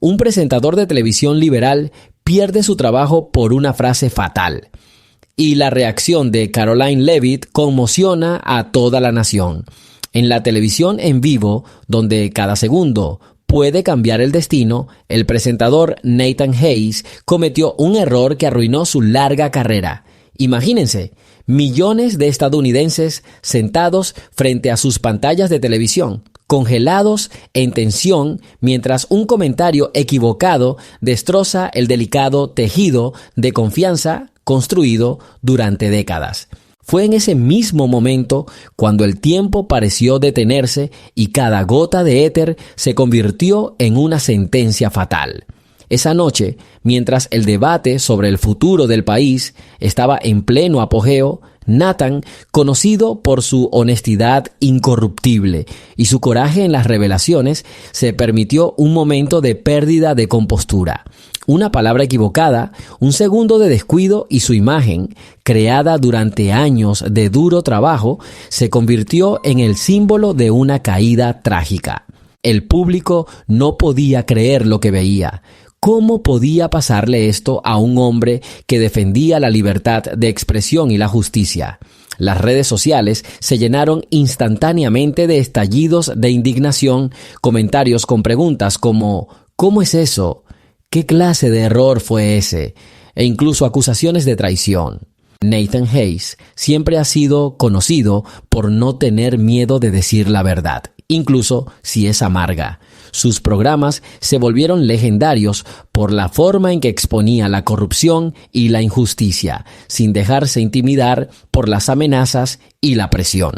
Un presentador de televisión liberal pierde su trabajo por una frase fatal. Y la reacción de Caroline Leavitt conmociona a toda la nación. En la televisión en vivo, donde cada segundo puede cambiar el destino, el presentador Nathan Hayes cometió un error que arruinó su larga carrera. Imagínense, millones de estadounidenses sentados frente a sus pantallas de televisión, congelados en tensión mientras un comentario equivocado destroza el delicado tejido de confianza construido durante décadas. Fue en ese mismo momento cuando el tiempo pareció detenerse y cada gota de éter se convirtió en una sentencia fatal. Esa noche, mientras el debate sobre el futuro del país estaba en pleno apogeo, Nathan, conocido por su honestidad incorruptible y su coraje en las revelaciones, se permitió un momento de pérdida de compostura. Una palabra equivocada, un segundo de descuido y su imagen, creada durante años de duro trabajo, se convirtió en el símbolo de una caída trágica. El público no podía creer lo que veía. ¿Cómo podía pasarle esto a un hombre que defendía la libertad de expresión y la justicia? Las redes sociales se llenaron instantáneamente de estallidos de indignación, comentarios con preguntas como ¿cómo es eso? ¿Qué clase de error fue ese? E incluso acusaciones de traición. Nathan Hayes siempre ha sido conocido por no tener miedo de decir la verdad, incluso si es amarga. Sus programas se volvieron legendarios por la forma en que exponía la corrupción y la injusticia, sin dejarse intimidar por las amenazas y la presión.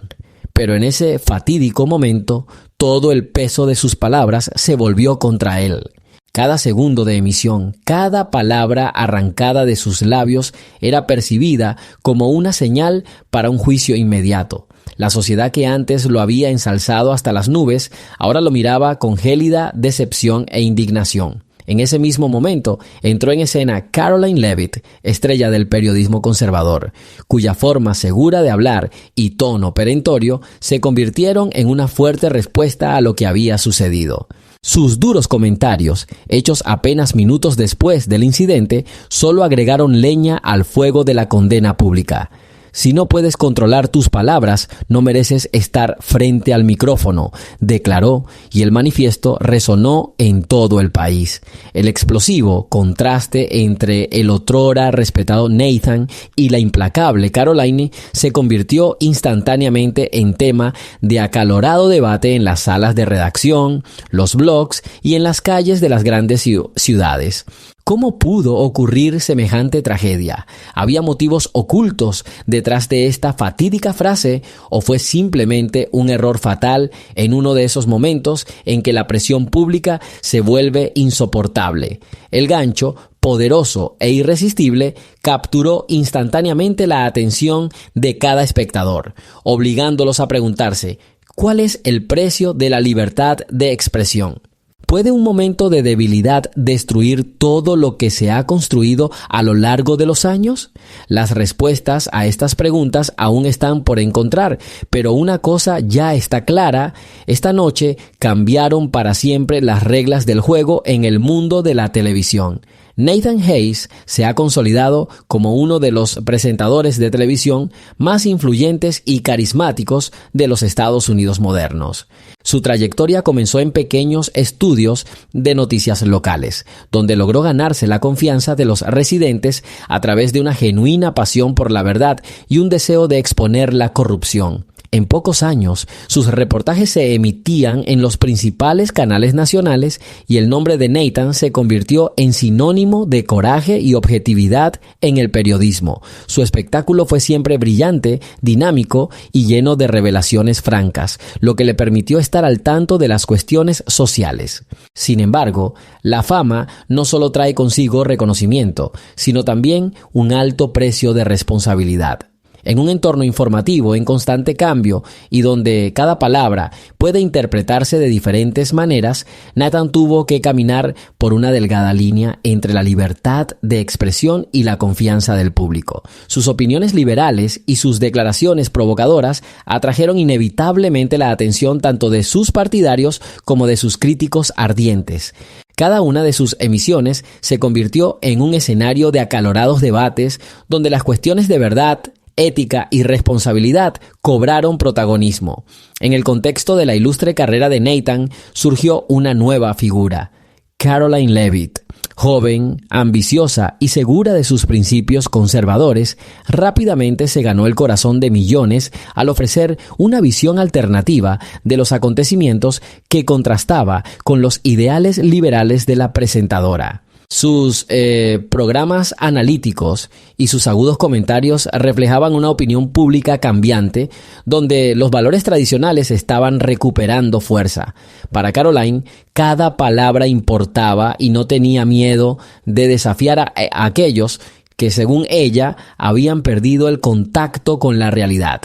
Pero en ese fatídico momento, todo el peso de sus palabras se volvió contra él. Cada segundo de emisión, cada palabra arrancada de sus labios era percibida como una señal para un juicio inmediato. La sociedad que antes lo había ensalzado hasta las nubes, ahora lo miraba con gélida decepción e indignación. En ese mismo momento entró en escena Caroline Leavitt, estrella del periodismo conservador, cuya forma segura de hablar y tono perentorio se convirtieron en una fuerte respuesta a lo que había sucedido. Sus duros comentarios, hechos apenas minutos después del incidente, solo agregaron leña al fuego de la condena pública. Si no puedes controlar tus palabras, no mereces estar frente al micrófono, declaró, y el manifiesto resonó en todo el país. El explosivo contraste entre el otrora respetado Nathan y la implacable Caroline se convirtió instantáneamente en tema de acalorado debate en las salas de redacción, los blogs y en las calles de las grandes ciudades. ¿Cómo pudo ocurrir semejante tragedia? ¿Había motivos ocultos detrás de esta fatídica frase o fue simplemente un error fatal en uno de esos momentos en que la presión pública se vuelve insoportable? El gancho, poderoso e irresistible, capturó instantáneamente la atención de cada espectador, obligándolos a preguntarse, ¿cuál es el precio de la libertad de expresión? ¿Puede un momento de debilidad destruir todo lo que se ha construido a lo largo de los años? Las respuestas a estas preguntas aún están por encontrar, pero una cosa ya está clara: esta noche cambiaron para siempre las reglas del juego en el mundo de la televisión. Nathan Hayes se ha consolidado como uno de los presentadores de televisión más influyentes y carismáticos de los Estados Unidos modernos. Su trayectoria comenzó en pequeños estudios de noticias locales, donde logró ganarse la confianza de los residentes a través de una genuina pasión por la verdad y un deseo de exponer la corrupción. En pocos años, sus reportajes se emitían en los principales canales nacionales y el nombre de Nathan se convirtió en sinónimo de coraje y objetividad en el periodismo. Su espectáculo fue siempre brillante, dinámico y lleno de revelaciones francas, lo que le permitió estar al tanto de las cuestiones sociales. Sin embargo, la fama no solo trae consigo reconocimiento, sino también un alto precio de responsabilidad. En un entorno informativo en constante cambio y donde cada palabra puede interpretarse de diferentes maneras, Nathan tuvo que caminar por una delgada línea entre la libertad de expresión y la confianza del público. Sus opiniones liberales y sus declaraciones provocadoras atrajeron inevitablemente la atención tanto de sus partidarios como de sus críticos ardientes. Cada una de sus emisiones se convirtió en un escenario de acalorados debates donde las cuestiones de verdad, ética y responsabilidad cobraron protagonismo. En el contexto de la ilustre carrera de Nathan surgió una nueva figura, Caroline Leavitt. Joven, ambiciosa y segura de sus principios conservadores, rápidamente se ganó el corazón de millones al ofrecer una visión alternativa de los acontecimientos que contrastaba con los ideales liberales de la presentadora. Sus programas analíticos y sus agudos comentarios reflejaban una opinión pública cambiante, donde los valores tradicionales estaban recuperando fuerza. Para Caroline, cada palabra importaba y no tenía miedo de desafiar a aquellos que, según ella, habían perdido el contacto con la realidad.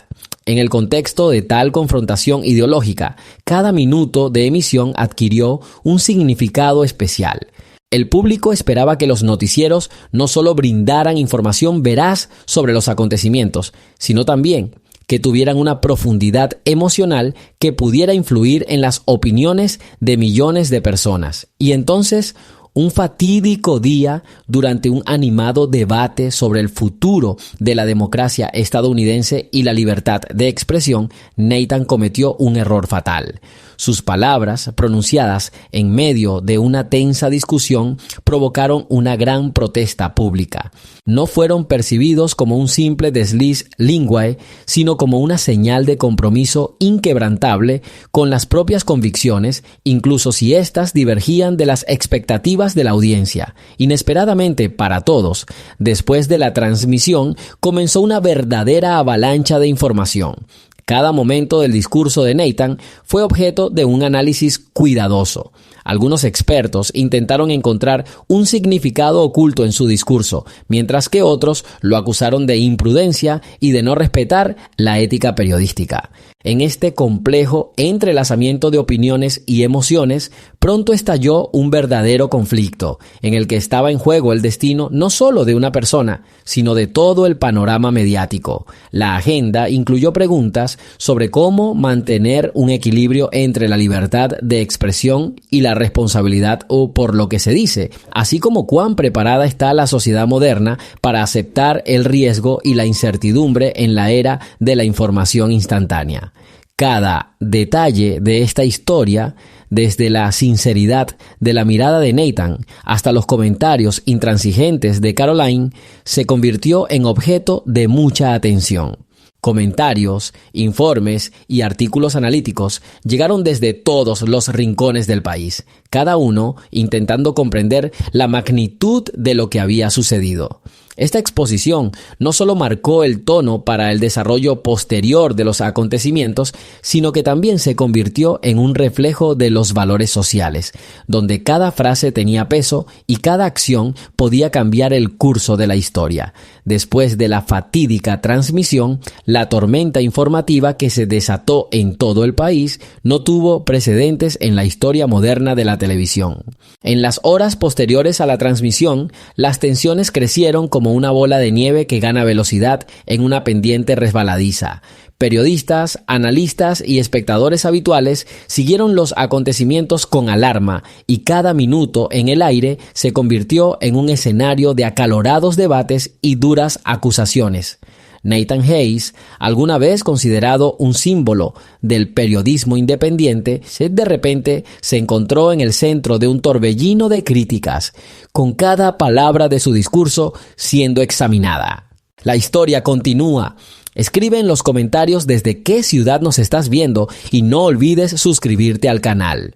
En el contexto de tal confrontación ideológica, cada minuto de emisión adquirió un significado especial. El público esperaba que los noticieros no solo brindaran información veraz sobre los acontecimientos, sino también que tuvieran una profundidad emocional que pudiera influir en las opiniones de millones de personas. Y entonces, un fatídico día, durante un animado debate sobre el futuro de la democracia estadounidense y la libertad de expresión, Nathan cometió un error fatal. Sus palabras, pronunciadas en medio de una tensa discusión, provocaron una gran protesta pública. No fueron percibidos como un simple desliz lingüe, sino como una señal de compromiso inquebrantable con las propias convicciones, incluso si éstas divergían de las expectativas de la audiencia. Inesperadamente para todos, después de la transmisión, comenzó una verdadera avalancha de información. Cada momento del discurso de Nathan fue objeto de un análisis cuidadoso. Algunos expertos intentaron encontrar un significado oculto en su discurso, mientras que otros lo acusaron de imprudencia y de no respetar la ética periodística. En este complejo entrelazamiento de opiniones y emociones, pronto estalló un verdadero conflicto, en el que estaba en juego el destino no solo de una persona, sino de todo el panorama mediático. La agenda incluyó preguntas sobre cómo mantener un equilibrio entre la libertad de expresión y la responsabilidad o por lo que se dice, así como cuán preparada está la sociedad moderna para aceptar el riesgo y la incertidumbre en la era de la información instantánea. Cada detalle de esta historia, desde la sinceridad de la mirada de Nathan hasta los comentarios intransigentes de Caroline, se convirtió en objeto de mucha atención. Comentarios, informes y artículos analíticos llegaron desde todos los rincones del país, cada uno intentando comprender la magnitud de lo que había sucedido. Esta exposición no solo marcó el tono para el desarrollo posterior de los acontecimientos, sino que también se convirtió en un reflejo de los valores sociales, donde cada frase tenía peso y cada acción podía cambiar el curso de la historia. Después de la fatídica transmisión, la tormenta informativa que se desató en todo el país no tuvo precedentes en la historia moderna de la televisión. En las horas posteriores a la transmisión, las tensiones crecieron como una bola de nieve que gana velocidad en una pendiente resbaladiza. Periodistas, analistas y espectadores habituales siguieron los acontecimientos con alarma y cada minuto en el aire se convirtió en un escenario de acalorados debates y duras acusaciones. Nathan Hayes, alguna vez considerado un símbolo del periodismo independiente, de repente se encontró en el centro de un torbellino de críticas, con cada palabra de su discurso siendo examinada. La historia continúa. Escribe en los comentarios desde qué ciudad nos estás viendo y no olvides suscribirte al canal.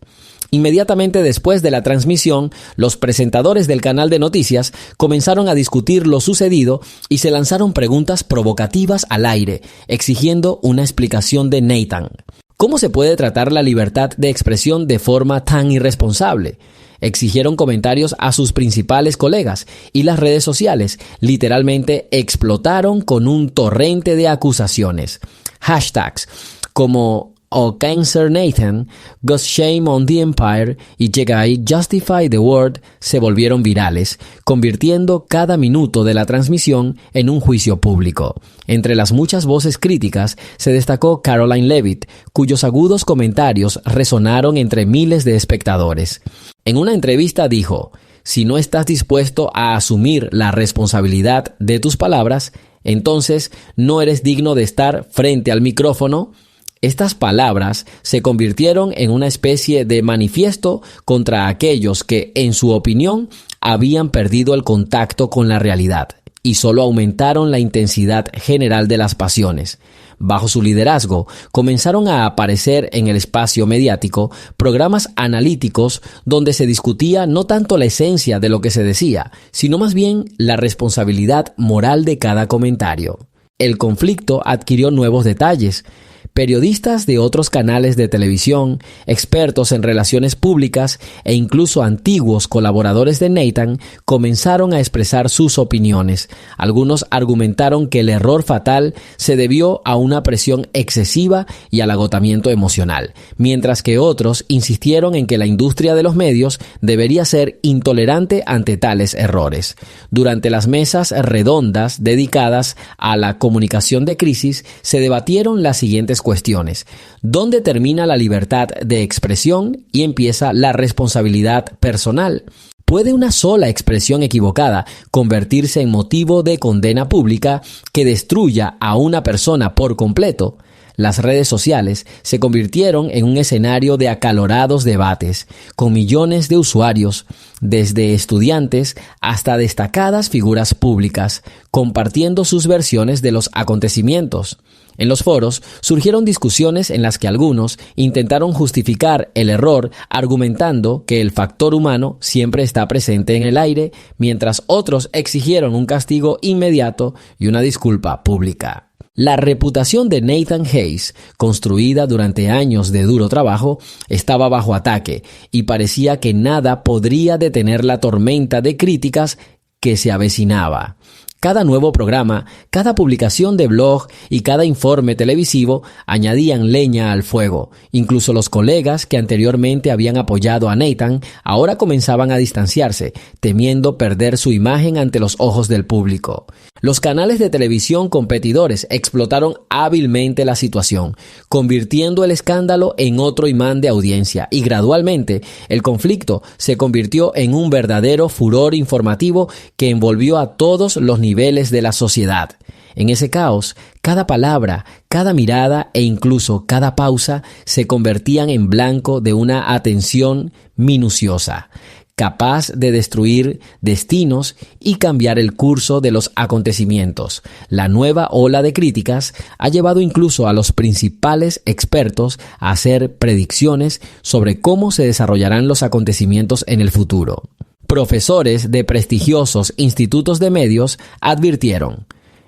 Inmediatamente después de la transmisión, los presentadores del canal de noticias comenzaron a discutir lo sucedido y se lanzaron preguntas provocativas al aire, exigiendo una explicación de Nathan. ¿Cómo se puede tratar la libertad de expresión de forma tan irresponsable? Exigieron comentarios a sus principales colegas y las redes sociales literalmente explotaron con un torrente de acusaciones. Hashtags como o Cancer Nathan, God's Shame on the Empire y Jegai Justify the World se volvieron virales, convirtiendo cada minuto de la transmisión en un juicio público. Entre las muchas voces críticas se destacó Caroline Leavitt, cuyos agudos comentarios resonaron entre miles de espectadores. En una entrevista dijo: "Si no estás dispuesto a asumir la responsabilidad de tus palabras, entonces no eres digno de estar frente al micrófono". Estas palabras se convirtieron en una especie de manifiesto contra aquellos que, en su opinión, habían perdido el contacto con la realidad y solo aumentaron la intensidad general de las pasiones. Bajo su liderazgo, comenzaron a aparecer en el espacio mediático programas analíticos donde se discutía no tanto la esencia de lo que se decía, sino más bien la responsabilidad moral de cada comentario. El conflicto adquirió nuevos detalles. Periodistas de otros canales de televisión, expertos en relaciones públicas e incluso antiguos colaboradores de Nathan comenzaron a expresar sus opiniones. Algunos argumentaron que el error fatal se debió a una presión excesiva y al agotamiento emocional, mientras que otros insistieron en que la industria de los medios debería ser intolerante ante tales errores. Durante las mesas redondas dedicadas a la comunicación de crisis se debatieron las siguientes cuestiones: ¿dónde termina la libertad de expresión y empieza la responsabilidad personal? ¿Puede una sola expresión equivocada convertirse en motivo de condena pública que destruya a una persona por completo? Las redes sociales se convirtieron en un escenario de acalorados debates, con millones de usuarios, desde estudiantes hasta destacadas figuras públicas, compartiendo sus versiones de los acontecimientos. En los foros surgieron discusiones en las que algunos intentaron justificar el error argumentando que el factor humano siempre está presente en el aire, mientras otros exigieron un castigo inmediato y una disculpa pública. La reputación de Nathan Hayes, construida durante años de duro trabajo, estaba bajo ataque y parecía que nada podría detener la tormenta de críticas que se avecinaba. Cada nuevo programa, cada publicación de blog y cada informe televisivo añadían leña al fuego. Incluso los colegas que anteriormente habían apoyado a Nathan ahora comenzaban a distanciarse, temiendo perder su imagen ante los ojos del público. Los canales de televisión competidores explotaron hábilmente la situación, convirtiendo el escándalo en otro imán de audiencia, y gradualmente el conflicto se convirtió en un verdadero furor informativo que envolvió a todos los niveles de la sociedad. En ese caos, cada palabra, cada mirada e incluso cada pausa se convertían en blanco de una atención minuciosa, capaz de destruir destinos y cambiar el curso de los acontecimientos. La nueva ola de críticas ha llevado incluso a los principales expertos a hacer predicciones sobre cómo se desarrollarán los acontecimientos en el futuro. Profesores de prestigiosos institutos de medios advirtieron: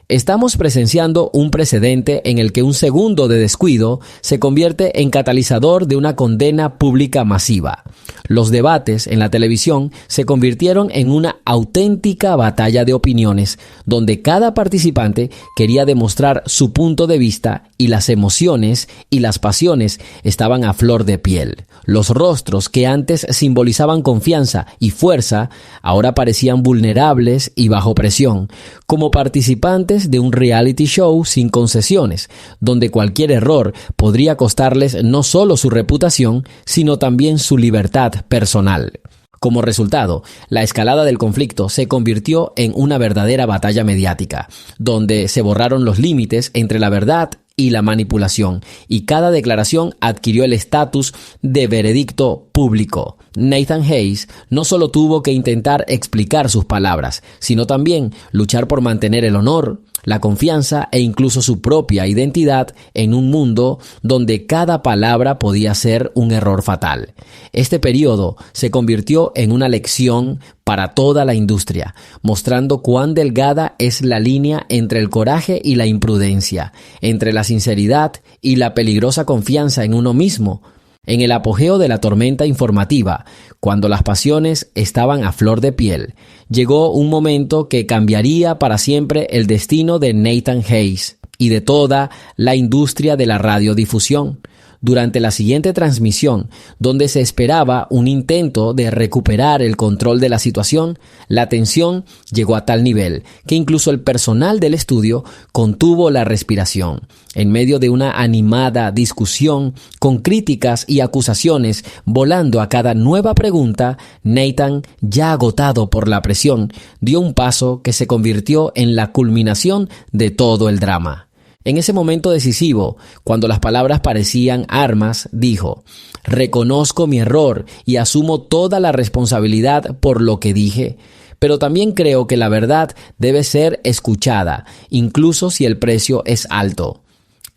estamos presenciando un precedente en el que un segundo de descuido se convierte en catalizador de una condena pública masiva. Los debates en la televisión se convirtieron en una auténtica batalla de opiniones, donde cada participante quería demostrar su punto de vista y las emociones y las pasiones estaban a flor de piel. Los rostros que antes simbolizaban confianza y fuerza ahora parecían vulnerables y bajo presión, como participantes de un reality show sin concesiones, donde cualquier error podría costarles no solo su reputación, sino también su libertad personal. Como resultado, la escalada del conflicto se convirtió en una verdadera batalla mediática, donde se borraron los límites entre la verdad y la manipulación, y cada declaración adquirió el estatus de veredicto público. Nathan Hayes no solo tuvo que intentar explicar sus palabras, sino también luchar por mantener el honor, la confianza e incluso su propia identidad en un mundo donde cada palabra podía ser un error fatal. Este periodo se convirtió en una lección para toda la industria, mostrando cuán delgada es la línea entre el coraje y la imprudencia, entre la sinceridad y la peligrosa confianza en uno mismo. En el apogeo de la tormenta informativa, cuando las pasiones estaban a flor de piel, llegó un momento que cambiaría para siempre el destino de Nathan Hayes y de toda la industria de la radiodifusión. durante la siguiente transmisión, donde se esperaba un intento de recuperar el control de la situación, la tensión llegó a tal nivel que incluso el personal del estudio contuvo la respiración. En medio de una animada discusión, con críticas y acusaciones volando a cada nueva pregunta, Nathan, ya agotado por la presión, dio un paso que se convirtió en la culminación de todo el drama. En ese momento decisivo, cuando las palabras parecían armas, dijo: «Reconozco mi error y asumo toda la responsabilidad por lo que dije, pero también creo que la verdad debe ser escuchada, incluso si el precio es alto».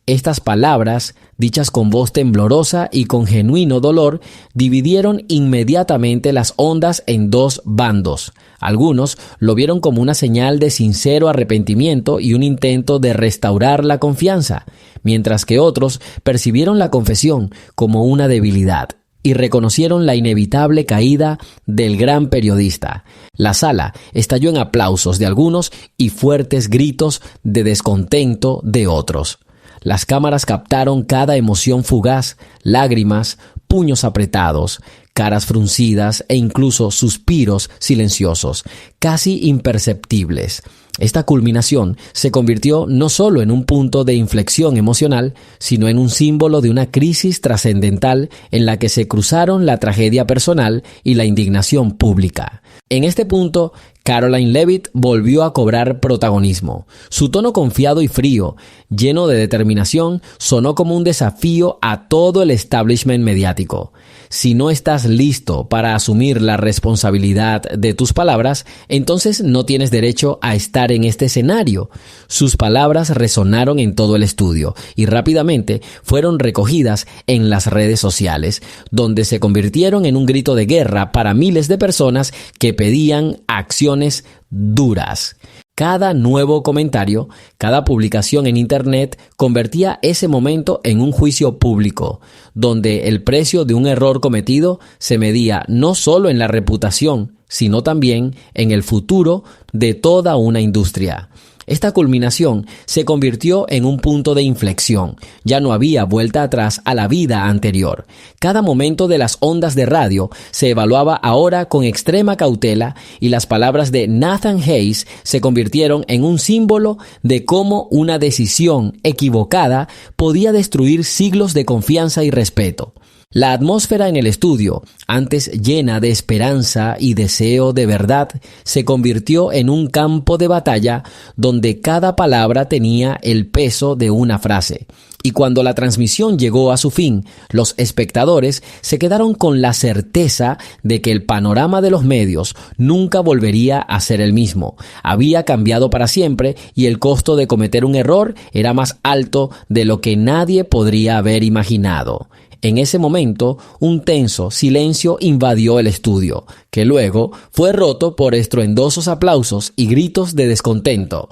Estas palabras, dichas con voz temblorosa y con genuino dolor, dividieron inmediatamente las ondas en dos bandos. Algunos lo vieron como una señal de sincero arrepentimiento y un intento de restaurar la confianza, mientras que otros percibieron la confesión como una debilidad y reconocieron la inevitable caída del gran periodista. La sala estalló en aplausos de algunos y fuertes gritos de descontento de otros. Las cámaras captaron cada emoción fugaz, lágrimas, puños apretados, caras fruncidas e incluso suspiros silenciosos, casi imperceptibles. Esta culminación se convirtió no solo en un punto de inflexión emocional, sino en un símbolo de una crisis trascendental en la que se cruzaron la tragedia personal y la indignación pública. En este punto, Caroline Leavitt volvió a cobrar protagonismo. Su tono confiado y frío, lleno de determinación, sonó como un desafío a todo el establishment mediático. Si no estás listo para asumir la responsabilidad de tus palabras, entonces no tienes derecho a estar en este escenario. Sus palabras resonaron en todo el estudio y rápidamente fueron recogidas en las redes sociales, donde se convirtieron en un grito de guerra para miles de personas que pedían acciones duras. Cada nuevo comentario, cada publicación en Internet convertía ese momento en un juicio público, donde el precio de un error cometido se medía no solo en la reputación, sino también en el futuro de toda una industria. Esta culminación se convirtió en un punto de inflexión. Ya no había vuelta atrás a la vida anterior. Cada momento de las ondas de radio se evaluaba ahora con extrema cautela y las palabras de Nathan Hayes se convirtieron en un símbolo de cómo una decisión equivocada podía destruir siglos de confianza y respeto. La atmósfera en el estudio, antes llena de esperanza y deseo de verdad, se convirtió en un campo de batalla donde cada palabra tenía el peso de una frase. Y cuando la transmisión llegó a su fin, los espectadores se quedaron con la certeza de que el panorama de los medios nunca volvería a ser el mismo. Había cambiado para siempre y el costo de cometer un error era más alto de lo que nadie podría haber imaginado. En ese momento, un tenso silencio invadió el estudio, que luego fue roto por estruendosos aplausos y gritos de descontento.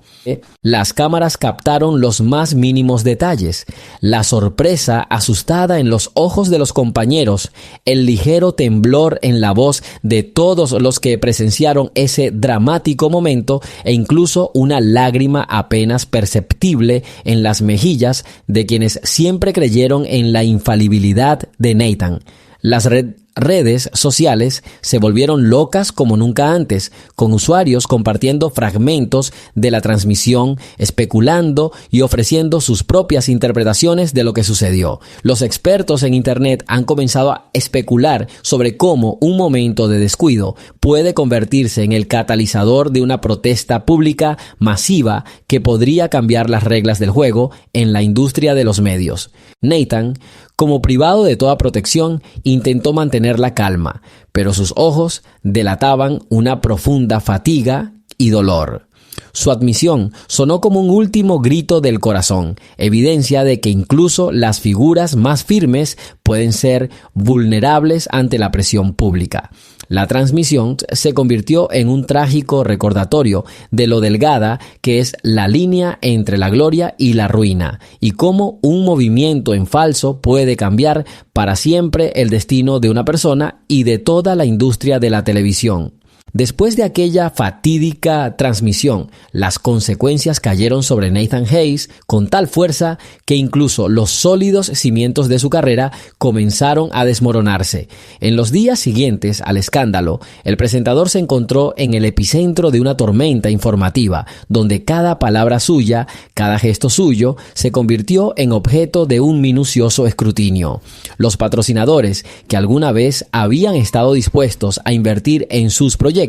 Las cámaras captaron los más mínimos detalles, la sorpresa asustada en los ojos de los compañeros, el ligero temblor en la voz de todos los que presenciaron ese dramático momento e incluso una lágrima apenas perceptible en las mejillas de quienes siempre creyeron en la infalibilidad de Nathan. Las redes sociales se volvieron locas como nunca antes, con usuarios compartiendo fragmentos de la transmisión, especulando y ofreciendo sus propias interpretaciones de lo que sucedió. Los expertos en Internet han comenzado a especular sobre cómo un momento de descuido puede convertirse en el catalizador de una protesta pública masiva que podría cambiar las reglas del juego en la industria de los medios. Nathan, como privado de toda protección, intentó mantener la calma, pero sus ojos delataban una profunda fatiga y dolor. Su admisión sonó como un último grito del corazón, evidencia de que incluso las figuras más firmes pueden ser vulnerables ante la presión pública. La transmisión se convirtió en un trágico recordatorio de lo delgada que es la línea entre la gloria y la ruina, y cómo un movimiento en falso puede cambiar para siempre el destino de una persona y de toda la industria de la televisión. Después de aquella fatídica transmisión, las consecuencias cayeron sobre Nathan Hayes con tal fuerza que incluso los sólidos cimientos de su carrera comenzaron a desmoronarse. En los días siguientes al escándalo, el presentador se encontró en el epicentro de una tormenta informativa, donde cada palabra suya, cada gesto suyo, se convirtió en objeto de un minucioso escrutinio. Los patrocinadores, que alguna vez habían estado dispuestos a invertir en sus proyectos,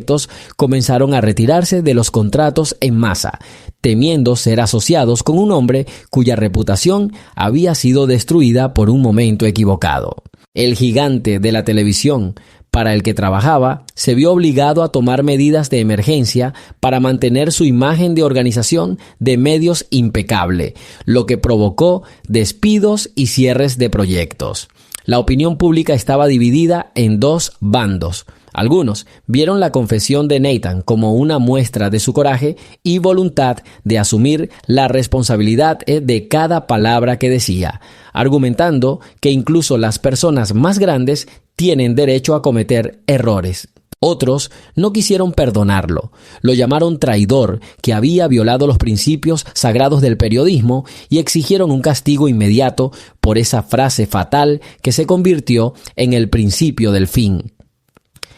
comenzaron a retirarse de los contratos en masa, temiendo ser asociados con un hombre cuya reputación había sido destruida por un momento equivocado. El gigante de la televisión para el que trabajaba se vio obligado a tomar medidas de emergencia para mantener su imagen de organización de medios impecable, lo que provocó despidos y cierres de proyectos. La opinión pública estaba dividida en dos bandos. Algunos vieron la confesión de Nathan como una muestra de su coraje y voluntad de asumir la responsabilidad de cada palabra que decía, argumentando que incluso las personas más grandes tienen derecho a cometer errores. Otros no quisieron perdonarlo. Lo llamaron traidor, que había violado los principios sagrados del periodismo, y exigieron un castigo inmediato por esa frase fatal que se convirtió en el principio del fin.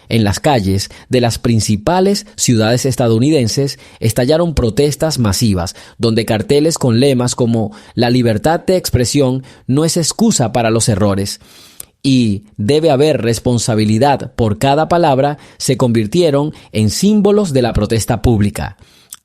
En las calles de las principales ciudades estadounidenses estallaron protestas masivas, donde carteles con lemas como «La libertad de expresión no es excusa para los errores» y «Debe haber responsabilidad por cada palabra» se convirtieron en símbolos de la protesta pública.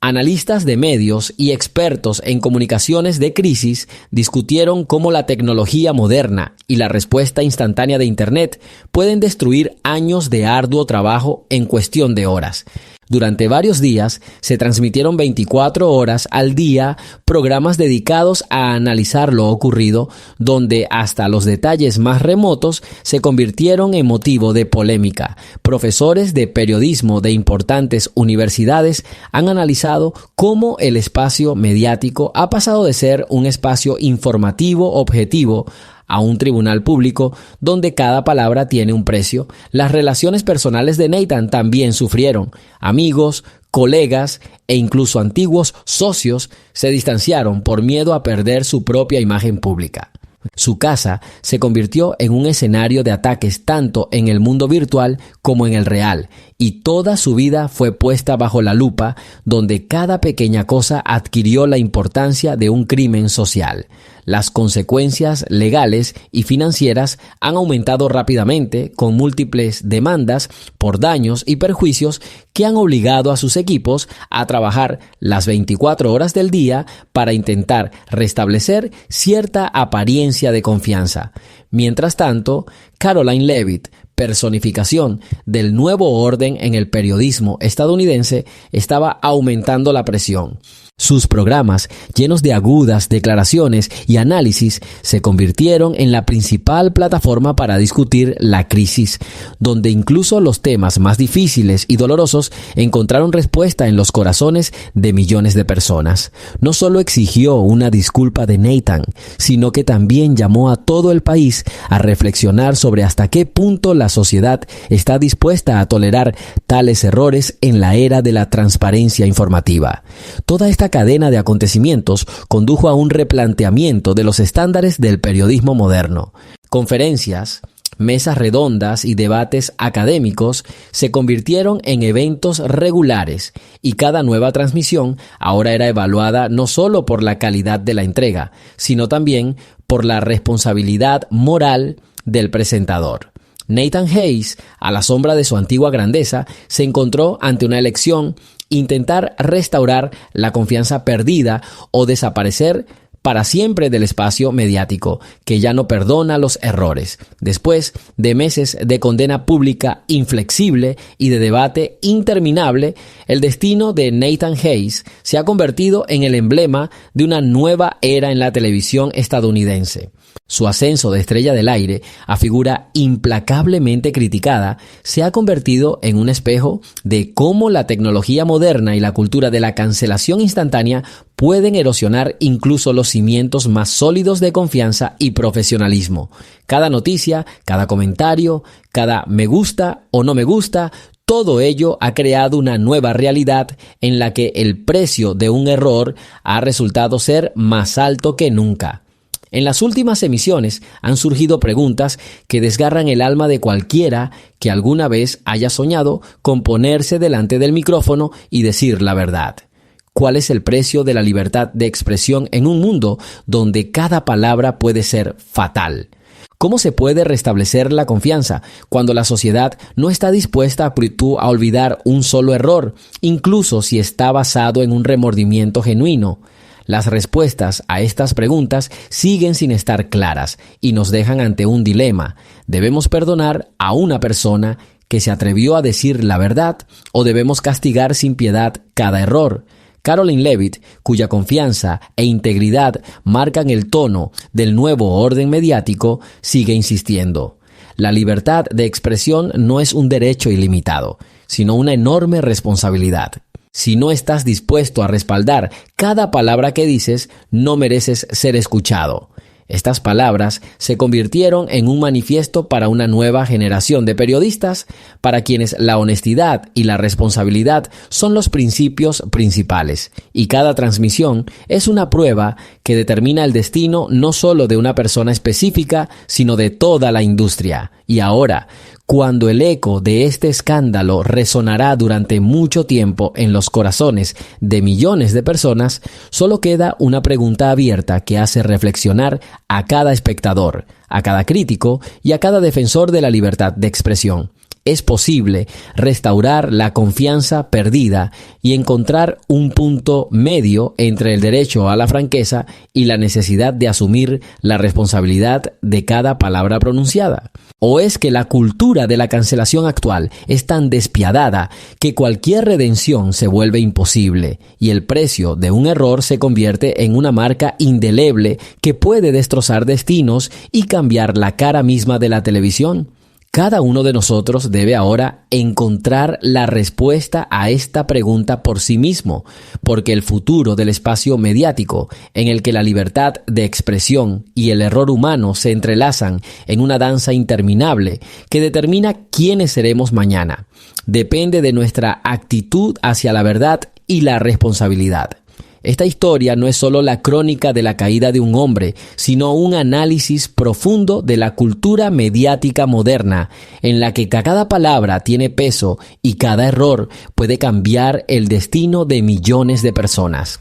Analistas de medios y expertos en comunicaciones de crisis discutieron cómo la tecnología moderna y la respuesta instantánea de Internet pueden destruir años de arduo trabajo en cuestión de horas. Durante varios días se transmitieron 24 horas al día programas dedicados a analizar lo ocurrido, donde hasta los detalles más remotos se convirtieron en motivo de polémica. Profesores de periodismo de importantes universidades han analizado cómo el espacio mediático ha pasado de ser un espacio informativo objetivo a un tribunal público donde cada palabra tiene un precio. Las relaciones personales de Nathan también sufrieron. Amigos, colegas e incluso antiguos socios se distanciaron por miedo a perder su propia imagen pública. Su casa se convirtió en un escenario de ataques tanto en el mundo virtual como en el real, y toda su vida fue puesta bajo la lupa, donde cada pequeña cosa adquirió la importancia de un crimen social. Las consecuencias legales y financieras han aumentado rápidamente, con múltiples demandas por daños y perjuicios que han obligado a sus equipos a trabajar las 24 horas del día para intentar restablecer cierta apariencia de confianza. Mientras tanto, Caroline Leavitt, personificación del nuevo orden en el periodismo estadounidense, estaba aumentando la presión. Sus programas, llenos de agudas declaraciones y análisis, se convirtieron en la principal plataforma para discutir la crisis, donde incluso los temas más difíciles y dolorosos encontraron respuesta en los corazones de millones de personas. No solo exigió una disculpa de Nathan, sino que también llamó a todo el país a reflexionar sobre hasta qué punto la sociedad está dispuesta a tolerar tales errores en la era de la transparencia informativa. Toda esta cadena de acontecimientos condujo a un replanteamiento de los estándares del periodismo moderno. Conferencias, mesas redondas y debates académicos se convirtieron en eventos regulares, y cada nueva transmisión ahora era evaluada no solo por la calidad de la entrega, sino también por la responsabilidad moral del presentador. Nathan Hayes, a la sombra de su antigua grandeza, se encontró ante una elección: intentar restaurar la confianza perdida o desaparecer para siempre del espacio mediático, que ya no perdona los errores. Después de meses de condena pública inflexible y de debate interminable, el destino de Nathan Hayes se ha convertido en el emblema de una nueva era en la televisión estadounidense. Su ascenso de estrella del aire a figura implacablemente criticada se ha convertido en un espejo de cómo la tecnología moderna y la cultura de la cancelación instantánea pueden erosionar incluso los cimientos más sólidos de confianza y profesionalismo. Cada noticia, cada comentario, cada me gusta o no me gusta, Todo ello ha creado una nueva realidad en la que el precio de un error ha resultado ser más alto que nunca. En las últimas emisiones han surgido preguntas que desgarran el alma de cualquiera que alguna vez haya soñado con ponerse delante del micrófono y decir la verdad. ¿Cuál es el precio de la libertad de expresión en un mundo donde cada palabra puede ser fatal? ¿Cómo se puede restablecer la confianza cuando la sociedad no está dispuesta a olvidar un solo error, incluso si está basado en un remordimiento genuino? Las respuestas a estas preguntas siguen sin estar claras y nos dejan ante un dilema. ¿Debemos perdonar a una persona que se atrevió a decir la verdad o debemos castigar sin piedad cada error? Caroline Leavitt, cuya confianza e integridad marcan el tono del nuevo orden mediático, sigue insistiendo. La libertad de expresión no es un derecho ilimitado, sino una enorme responsabilidad. Si no estás dispuesto a respaldar cada palabra que dices, no mereces ser escuchado. Estas palabras se convirtieron en un manifiesto para una nueva generación de periodistas, para quienes la honestidad y la responsabilidad son los principios principales, y cada transmisión es una prueba que determina el destino no solo de una persona específica, sino de toda la industria. Y ahora, cuando el eco de este escándalo resonará durante mucho tiempo en los corazones de millones de personas, solo queda una pregunta abierta que hace reflexionar a cada espectador, a cada crítico y a cada defensor de la libertad de expresión. ¿Es posible restaurar la confianza perdida y encontrar un punto medio entre el derecho a la franqueza y la necesidad de asumir la responsabilidad de cada palabra pronunciada? ¿O es que la cultura de la cancelación actual es tan despiadada que cualquier redención se vuelve imposible y el precio de un error se convierte en una marca indeleble que puede destrozar destinos y cambiar la cara misma de la televisión? Cada uno de nosotros debe ahora encontrar la respuesta a esta pregunta por sí mismo, porque el futuro del espacio mediático, en el que la libertad de expresión y el error humano se entrelazan en una danza interminable que determina quiénes seremos mañana, depende de nuestra actitud hacia la verdad y la responsabilidad. Esta historia no es solo la crónica de la caída de un hombre, sino un análisis profundo de la cultura mediática moderna, en la que cada palabra tiene peso y cada error puede cambiar el destino de millones de personas.